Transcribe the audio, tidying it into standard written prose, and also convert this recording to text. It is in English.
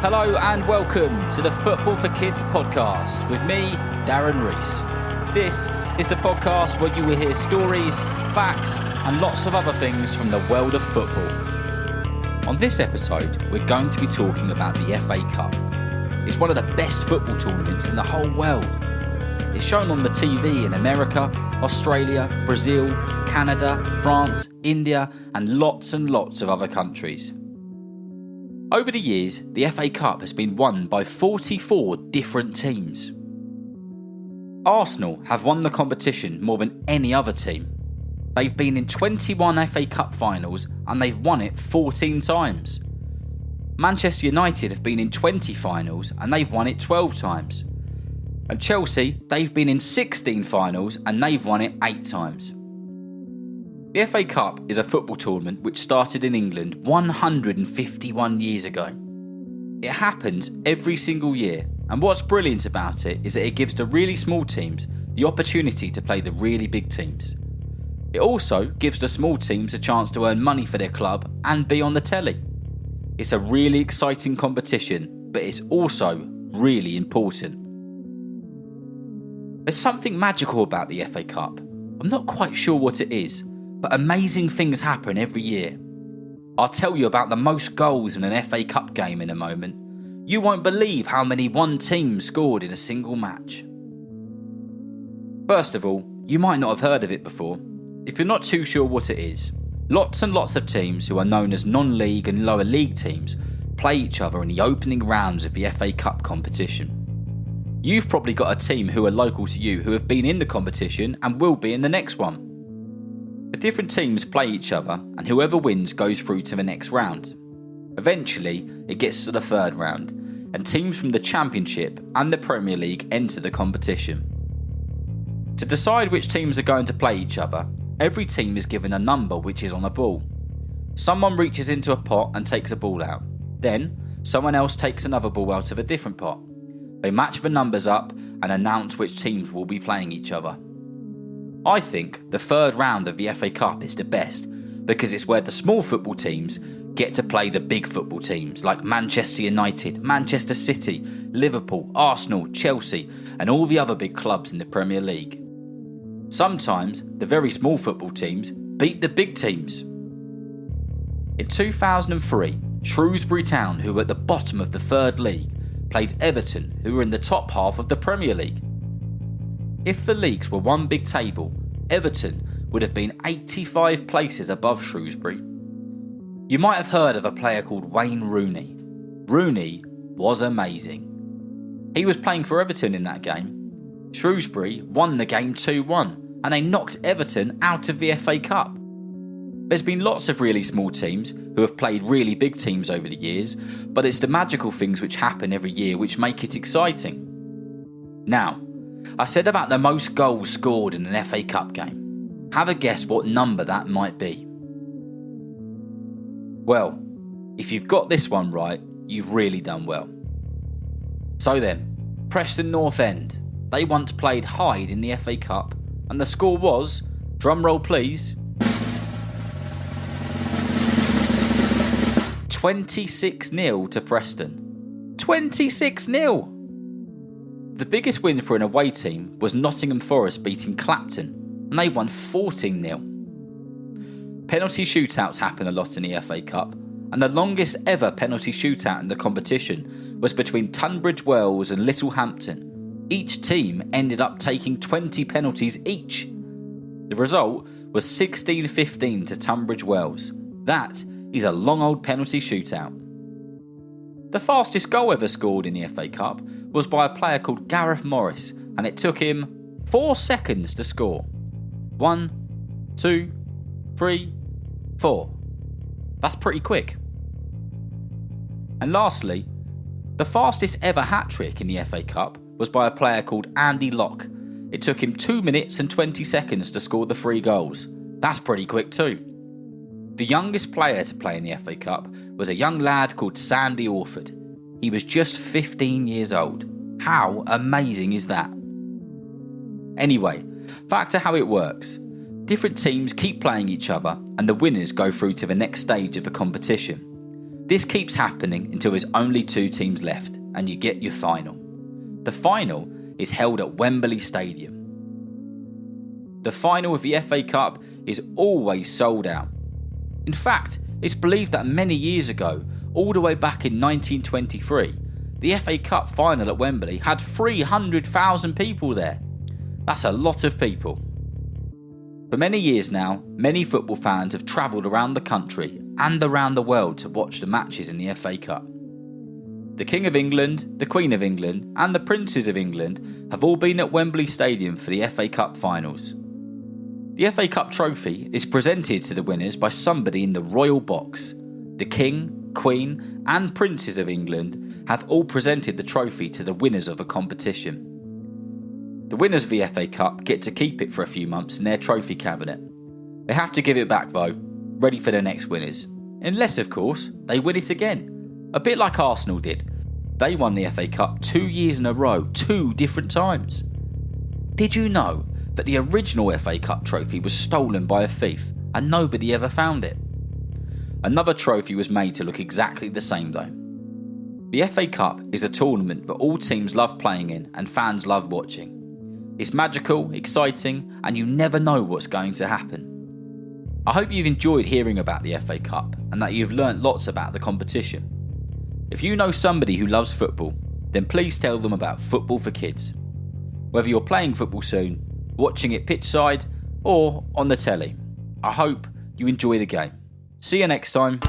Hello and welcome to the Football for Kids podcast with me, Darren Rees. This is the podcast where you will hear stories, facts and lots of other things from the world of football. On this episode, we're going to be talking about the FA Cup. It's one of the best football tournaments in the whole world. It's shown on the TV in America, Australia, Brazil, Canada, France, India and lots of other countries. Over the years, the FA Cup has been won by 44 different teams. Arsenal have won the competition more than any other team. They've been in 21 FA Cup finals and they've won it 14 times. Manchester United have been in 20 finals and they've won it 12 times. And Chelsea, they've been in 16 finals and they've won it 8 times. The FA Cup is a football tournament which started in England 151 years ago. It happens every single year, and what's brilliant about it is that it gives the really small teams the opportunity to play the really big teams. It also gives the small teams a chance to earn money for their club and be on the telly. It's a really exciting competition, but it's also really important. There's something magical about the FA Cup. I'm not quite sure what it is, but amazing things happen every year. I'll tell you about the most goals in an FA Cup game in a moment. You won't believe how many one team scored in a single match. First of all, you might not have heard of it before. If you're not too sure what it is, lots and lots of teams who are known as non-league and lower league teams play each other in the opening rounds of the FA Cup competition. You've probably got a team who are local to you who have been in the competition and will be in the next one. The different teams play each other and whoever wins goes through to the next round. Eventually, it gets to the third round and teams from the Championship and the Premier League enter the competition. To decide which teams are going to play each other, every team is given a number which is on a ball. Someone reaches into a pot and takes a ball out. Then, someone else takes another ball out of a different pot. They match the numbers up and announce which teams will be playing each other. I think the third round of the FA Cup is the best because it's where the small football teams get to play the big football teams like Manchester United, Manchester City, Liverpool, Arsenal, Chelsea and all the other big clubs in the Premier League. Sometimes the very small football teams beat the big teams. In 2003, Shrewsbury Town, who were at the bottom of the third league, played Everton, who were in the top half of the Premier League. If the leagues were one big table, Everton would have been 85 places above Shrewsbury. You might have heard of a player called Wayne Rooney. Rooney was amazing. He was playing for Everton in that game. Shrewsbury won the game 2-1 and they knocked Everton out of the FA Cup. There's been lots of really small teams who have played really big teams over the years, but it's the magical things which happen every year which make it exciting. Now, I said about the most goals scored in an FA Cup game. Have a guess what number that might be. Well, if you've got this one right, you've really done well. So then, Preston North End. They once played Hyde in the FA Cup, and the score was, drumroll please, 26-0 to Preston. 26-0! The biggest win for an away team was Nottingham Forest beating Clapton, and they won 14-0. Penalty shootouts happen a lot in the FA Cup, and the longest ever penalty shootout in the competition was between Tunbridge Wells and Littlehampton. Each team ended up taking 20 penalties each. The result was 16-15 to Tunbridge Wells. That is a long old penalty shootout. The fastest goal ever scored in the FA Cup was by a player called Gareth Morris, and it took him 4 seconds to score. 1, 2, 3, 4. That's pretty quick. And lastly, the fastest ever hat-trick in the FA Cup was by a player called Andy Locke. It took him 2 minutes and 20 seconds to score the 3 goals. That's pretty quick too. The youngest player to play in the FA Cup was a young lad called Sandy Orford. He was just 15 years old. How amazing is that? Anyway, back to how it works. Different teams keep playing each other and the winners go through to the next stage of the competition. This keeps happening until there's only 2 teams left and you get your final. The final is held at Wembley Stadium. The final of the FA Cup is always sold out. In fact, it's believed that many years ago, all the way back in 1923, the FA Cup final at Wembley had 300,000 people there. That's a lot of people. For many years now, many football fans have travelled around the country and around the world to watch the matches in the FA Cup. The King of England, the Queen of England and the Princes of England have all been at Wembley Stadium for the FA Cup finals. The FA Cup trophy is presented to the winners by somebody in the royal box. The King, Queen and Princes of England have all presented the trophy to the winners of a competition. The winners of the FA Cup get to keep it for a few months in their trophy cabinet. They have to give it back though, ready for their next winners. Unless, of course, they win it again. A bit like Arsenal did. They won the FA Cup 2 years in a row, 2 different times. Did you know that the original FA Cup trophy was stolen by a thief and nobody ever found it? Another trophy was made to look exactly the same though. The FA Cup is a tournament that all teams love playing in and fans love watching. It's magical, exciting, and you never know what's going to happen. I hope you've enjoyed hearing about the FA Cup and that you've learnt lots about the competition. If you know somebody who loves football, then please tell them about Football for Kids. Whether you're playing football soon, watching it pitchside, or on the telly, I hope you enjoy the game. See you next time.